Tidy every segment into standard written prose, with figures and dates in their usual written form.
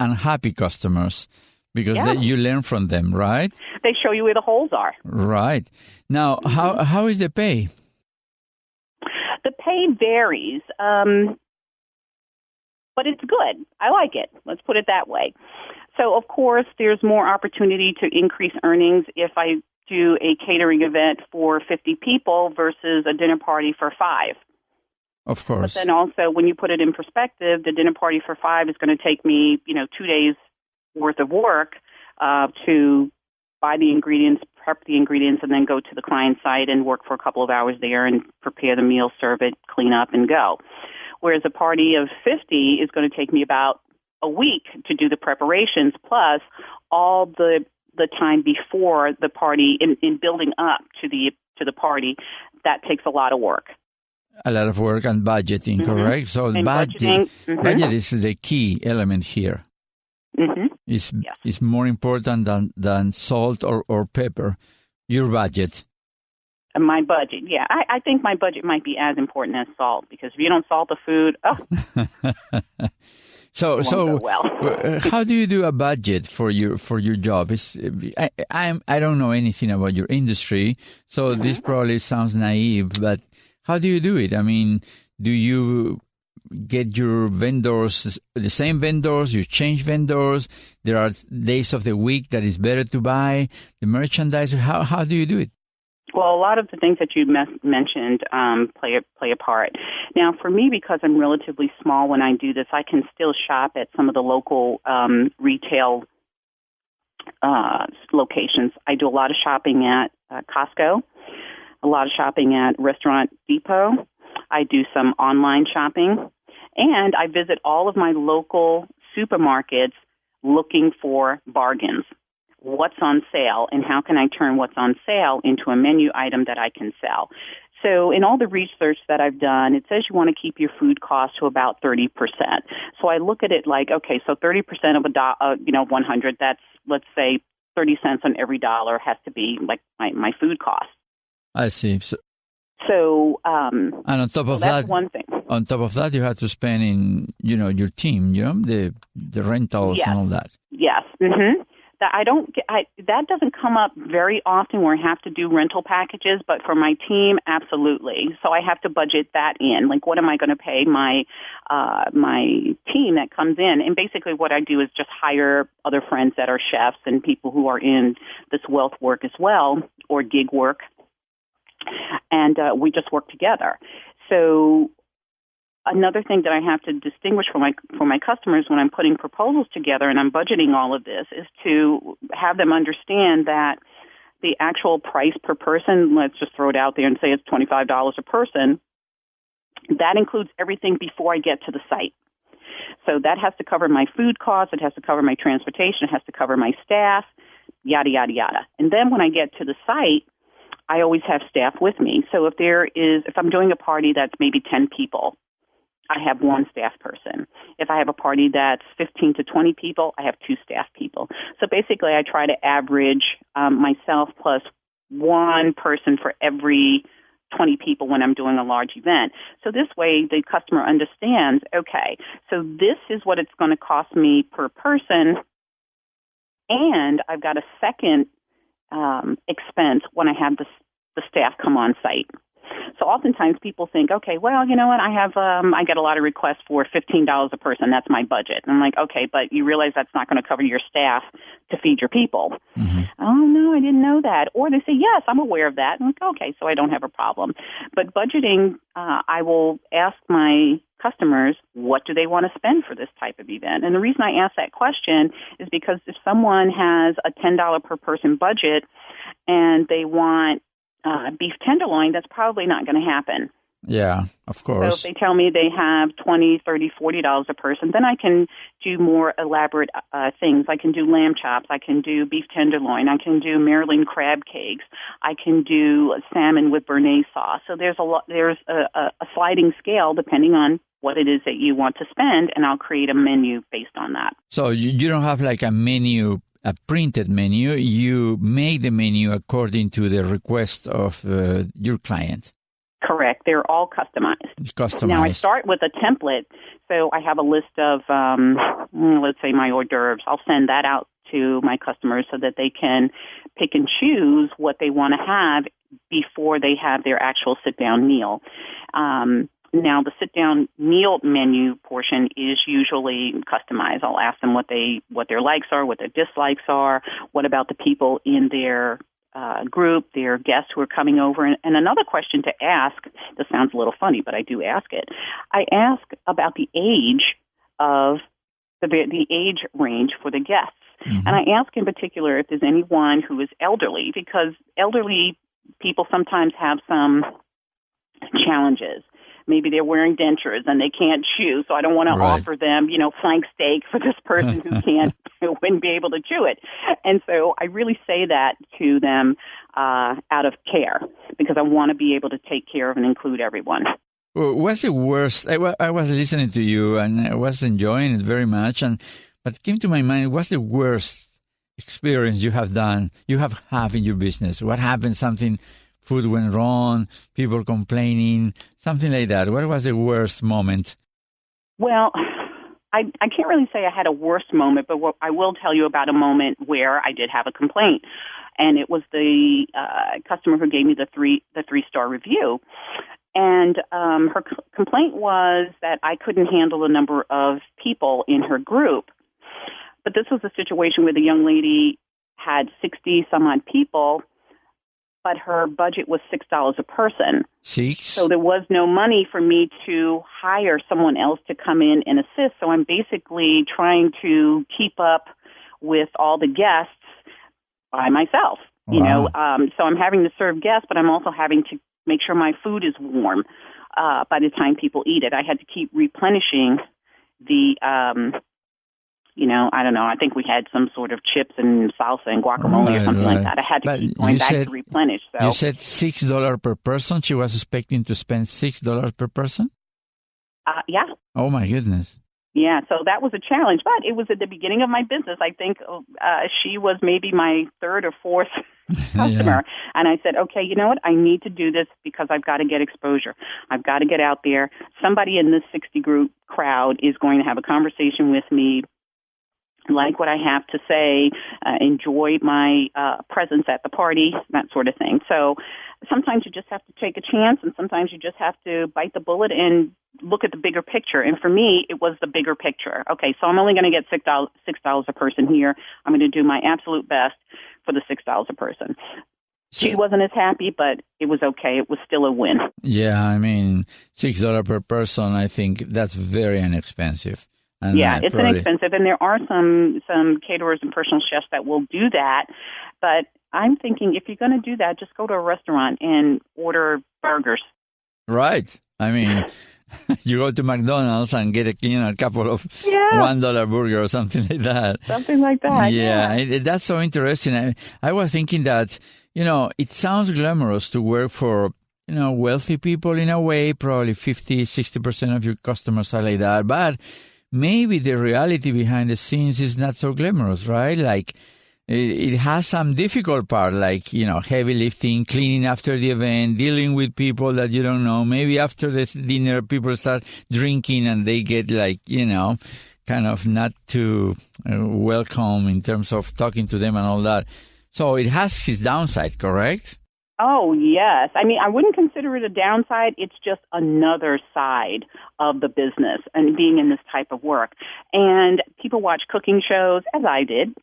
unhappy customers because Yeah. you learn from them, right? They show you where the holes are. Right. Now, how is the pay? The pay varies, but it's good. I like it. Let's put it that way. So, of course, there's more opportunity to increase earnings if I do a catering event for 50 people versus a dinner party for 5. Of course. But then also, when you put it in perspective, the dinner party for 5 is going to take me, 2 days worth of work to buy the ingredients, prep the ingredients, and then go to the client site and work for a couple of hours there and prepare the meal, serve it, clean up, and go. Whereas a party of 50 is going to take me about a week to do the preparations, plus all the time before the party in building up to the party. That takes a lot of work. A lot of work and budgeting, correct? So and budget is the key element here. It's more important than salt or pepper. Your budget. My budget, yeah. I think my budget might be as important as salt, because if you don't salt the food, So go well. How do you do a budget for your job? I don't know anything about your industry, so this probably sounds naive, but how do you do it? I mean, do you get your vendors, the same vendors, you change vendors, there are days of the week that is better to buy the merchandise? How do you do it? Well, a lot of the things that you mentioned play a part. Now, for me, because I'm relatively small when I do this, I can still shop at some of the local retail locations. I do a lot of shopping at Costco, a lot of shopping at Restaurant Depot. I do some online shopping, and I visit all of my local supermarkets looking for bargains. What's on sale, and how can I turn what's on sale into a menu item that I can sell? So in all the research that I've done, it says you want to keep your food cost to about 30%. So I look at it like, okay, so 30% of 100, that's, let's say, 30 cents on every dollar has to be like my food cost. I see. So and on top of that's that, one thing. On top of that, you have to spend in, your team, the rentals and all that. Yes. Mm-hmm. That doesn't come up very often where I have to do rental packages, but for my team, absolutely. So I have to budget that in. Like, what am I going to pay my team that comes in? And basically what I do is just hire other friends that are chefs and people who are in this wealth work as well, or gig work, and we just work together. So another thing that I have to distinguish for my customers when I'm putting proposals together and I'm budgeting all of this is to have them understand that the actual price per person, let's just throw it out there and say it's $25 a person, that includes everything before I get to the site. So that has to cover my food costs, it has to cover my transportation, it has to cover my staff, yada, yada, yada. And then when I get to the site, I always have staff with me. So if I'm doing a party that's maybe 10 people, I have one staff person. If I have a party that's 15 to 20 people, I have 2 staff people. So basically, I try to average myself plus one person for every 20 people when I'm doing a large event. So this way, the customer understands, okay, so this is what it's going to cost me per person, and I've got a second expense when I have the staff come on site. So oftentimes people think, okay, well, you know what, I get a lot of requests for $15 a person. That's my budget. And I'm like, okay, but you realize that's not going to cover your staff to feed your people. Mm-hmm. Oh, no, I didn't know that. Or they say, yes, I'm aware of that. I'm like, okay, so I don't have a problem. But budgeting, I will ask my customers, what do they want to spend for this type of event? And the reason I ask that question is because if someone has a $10 per person budget and they want beef tenderloin, that's probably not going to happen. Yeah, of course. So if they tell me they have $20, $30, $40 a person, then I can do more elaborate things. I can do lamb chops. I can do beef tenderloin. I can do Maryland crab cakes. I can do salmon with béarnaise sauce. So there's a sliding scale depending on what it is that you want to spend, and I'll create a menu based on that. So you don't have like a menu, a printed menu. You make the menu according to the request of your client. Correct. Correct. They're all customized. Customized. Now, I start with a template. So I have a list of, let's say, my hors d'oeuvres. I'll send that out to my customers so that they can pick and choose what they want to have before they have their actual sit-down meal. Now, the sit-down meal menu portion is usually customized. I'll ask them what their likes are, what their dislikes are, what about the people in their group, their guests who are coming over. And another question to ask, this sounds a little funny, but I do ask it. I ask about the age of the age range for the guests. Mm-hmm. And I ask in particular if there's anyone who is elderly, because elderly people sometimes have some challenges. Maybe they're wearing dentures and they can't chew, so I don't want to offer them, flank steak for this person who wouldn't be able to chew it. And so I really say that to them out of care, because I want to be able to take care of and include everyone. Well, what's the worst? I was listening to you and I was enjoying it very much, but it came to my mind, what's the worst experience you have had in your business? What happened? Food went wrong, people complaining, something like that. What was the worst moment? Well, I can't really say I had a worst moment, but what I will tell you about a moment where I did have a complaint, and it was the customer who gave me the 3-star review. And her complaint was that I couldn't handle the number of people in her group. But this was a situation where the young lady had 60-some-odd people, but her budget was $6 a person. $6? So there was no money for me to hire someone else to come in and assist. So I'm basically trying to keep up with all the guests by myself. Wow. So I'm having to serve guests, but I'm also having to make sure my food is warm by the time people eat it. I had to keep replenishing the I don't know. I think we had some sort of chips and salsa and guacamole or something like that. I had to keep going back to replenish. So you said $6 per person. She was expecting to spend $6 per person? Yeah. Oh, my goodness. Yeah, so that was a challenge, but it was at the beginning of my business. I think she was maybe my third or fourth customer. Yeah. And I said, okay, you know what? I need to do this because I've got to get exposure. I've got to get out there. Somebody in this 60 group crowd is going to have a conversation with me, like what I have to say, enjoy my presence at the party, that sort of thing. So sometimes you just have to take a chance, and sometimes you just have to bite the bullet and look at the bigger picture. And for me, it was the bigger picture. Okay, so I'm only going to get $6 a person here. I'm going to do my absolute best for the $6 a person. She wasn't as happy, but it was okay. It was still a win. Yeah, I mean, $6 per person, I think that's very inexpensive. And yeah, it's inexpensive, and there are some caterers and personal chefs that will do that. But I'm thinking if you're going to do that, just go to a restaurant and order burgers. Right. I mean, you go to McDonald's and get a couple of $1 burger or something like that. Something like that. Yeah. That's so interesting. I was thinking that it sounds glamorous to work for wealthy people in a way. Probably 50-60% of your customers are like that, but maybe the reality behind the scenes is not so glamorous, right? Like it has some difficult part, like, heavy lifting, cleaning after the event, dealing with people that you don't know. Maybe after the dinner, people start drinking and they get kind of not too welcome in terms of talking to them and all that. So it has its downside, correct? Oh, yes. I mean, I wouldn't consider it a downside. It's just another side of the business and being in this type of work. And people watch cooking shows, as I did.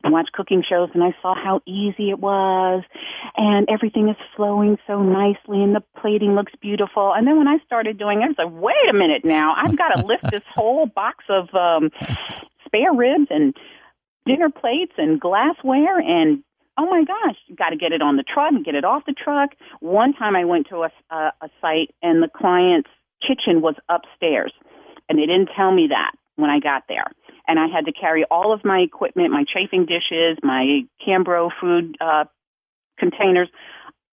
I watched cooking shows, and I saw how easy it was, and everything is flowing so nicely, and the plating looks beautiful. And then when I started doing it, I was like, wait a minute now. I've got to lift this whole box of spare ribs and dinner plates and glassware, and oh my gosh, you got to get it on the truck and get it off the truck. One time I went to a site and the client's kitchen was upstairs, and they didn't tell me that when I got there. And I had to carry all of my equipment, my chafing dishes, my Cambro food containers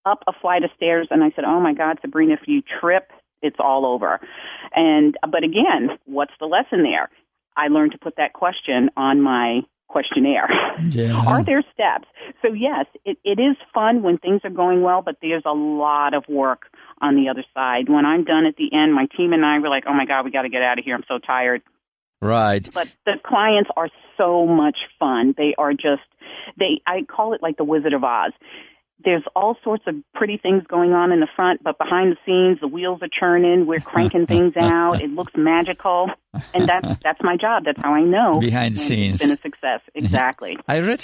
up a flight of stairs. And I said, oh my God, Sabrina, if you trip, it's all over. But again, what's the lesson there? I learned to put that question on my questionnaire. Yeah. Are there steps? So yes, it is fun when things are going well, but there's a lot of work on the other side. When I'm done at the end, my team and I were like, oh my God, we got to get out of here. I'm so tired. Right. But the clients are so much fun. They are just, I call it like the Wizard of Oz. There's all sorts of pretty things going on in the front, but behind the scenes, the wheels are churning. We're cranking things out. It looks magical. And that's my job. That's how I know. Behind the scenes. It's been a success. Exactly. I read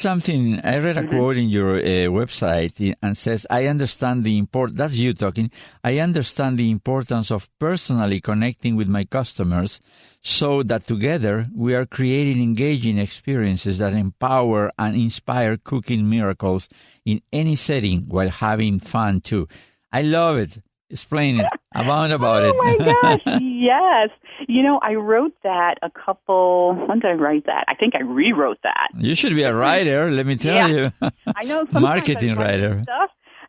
a quote in your website and says, I understand that's you talking. I understand the importance of personally connecting with my customers so that together we are creating engaging experiences that empower and inspire cooking miracles in any setting while having fun too. I love it. Explain it. About it. Oh my gosh, yes. I wrote that when did I write that? I think I rewrote that. You should be a writer, let me tell you. I know. Marketing writer.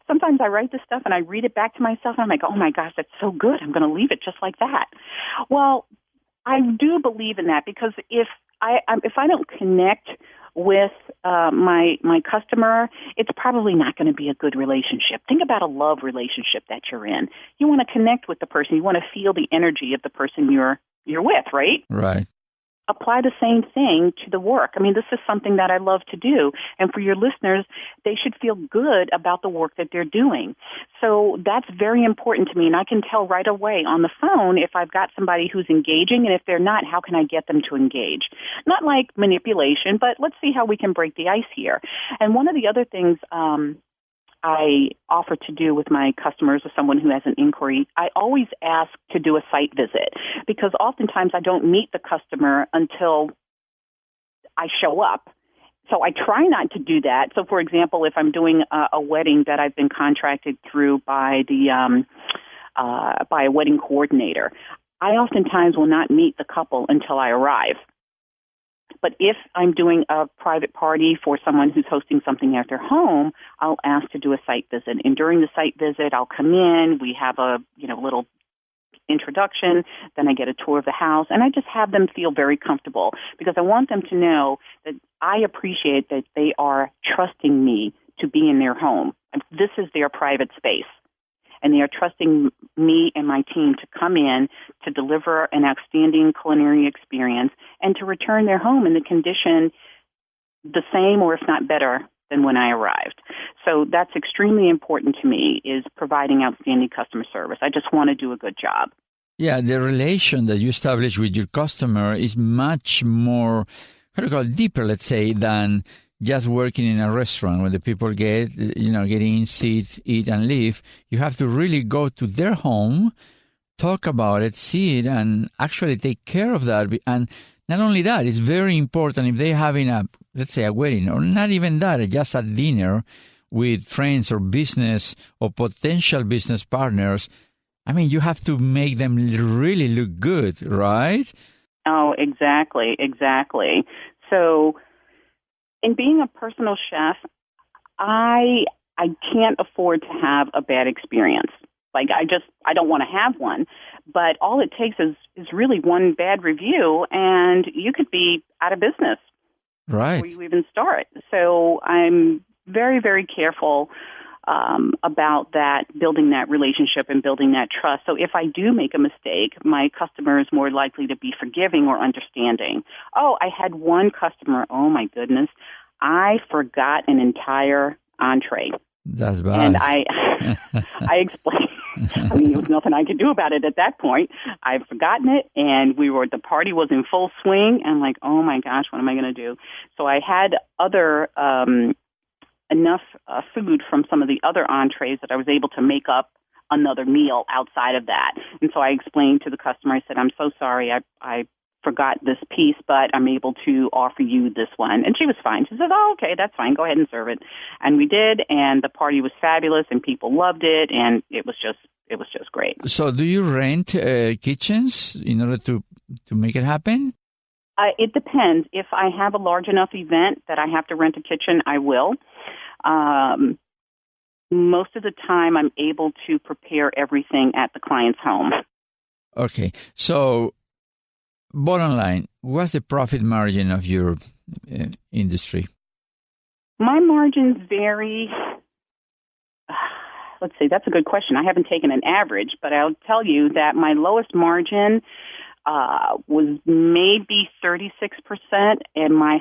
Sometimes I write this stuff and I read it back to myself and I'm like, oh my gosh, that's so good. I'm going to leave it just like that. Well, I do believe in that because if I don't connect with my customer, it's probably not going to be a good relationship. Think about a love relationship that you're in. You want to connect with the person. You want to feel the energy of the person you're with, right? Right. Apply the same thing to the work. I mean, this is something that I love to do. And for your listeners, they should feel good about the work that they're doing. So that's very important to me. And I can tell right away on the phone if I've got somebody who's engaging, and if they're not, how can I get them to engage? Not like manipulation, but let's see how we can break the ice here. And one of the other things I offer to do with my customers or someone who has an inquiry, I always ask to do a site visit because oftentimes I don't meet the customer until I show up. So I try not to do that. So, for example, if I'm doing a wedding that I've been contracted through by a wedding coordinator, I oftentimes will not meet the couple until I arrive. But if I'm doing a private party for someone who's hosting something at their home, I'll ask to do a site visit. And during the site visit, I'll come in. We have a little introduction. Then I get a tour of the house, and I just have them feel very comfortable because I want them to know that I appreciate that they are trusting me to be in their home. This is their private space. And they are trusting me and my team to come in to deliver an outstanding culinary experience and to return their home in the condition the same or if not better than when I arrived. So that's extremely important to me, is providing outstanding customer service. I just want to do a good job. Yeah, the relation that you establish with your customer is much more, deeper, let's say, than just working in a restaurant when the people get in, sit, eat, and leave. You have to really go to their home, talk about it, see it, and actually take care of that. And not only that, it's very important if they're having a wedding, or not even that, just a dinner with friends or business or potential business partners. I mean, you have to make them really look good, right? Oh, exactly. So, in being a personal chef, I can't afford to have a bad experience. Like, I don't want to have one. But all it takes is really one bad review, and you could be out of business right before you even start. So I'm very, very careful about that, building that relationship and building that trust. So if I do make a mistake, my customer is more likely to be forgiving or understanding. Oh, I had one customer, oh my goodness, I forgot an entire entree. That's bad. And I explained, I mean, there was nothing I could do about it at that point. I've forgotten it, and the party was in full swing, and like, oh my gosh, what am I going to do? So I had enough food from some of the other entrees that I was able to make up another meal outside of that. And so I explained to the customer, I said, I'm so sorry, I forgot this piece, but I'm able to offer you this one. And she was fine. She said, oh, okay, that's fine. Go ahead and serve it. And we did, and the party was fabulous, and people loved it, and it was just great. So do you rent kitchens in order to make it happen? It depends. If I have a large enough event that I have to rent a kitchen, I will. Most of the time, I'm able to prepare everything at the client's home. Okay. So bottom line, what's the profit margin of your industry? My margins vary. Let's see, that's a good question. I haven't taken an average, but I'll tell you that my lowest margin was maybe 36%, and my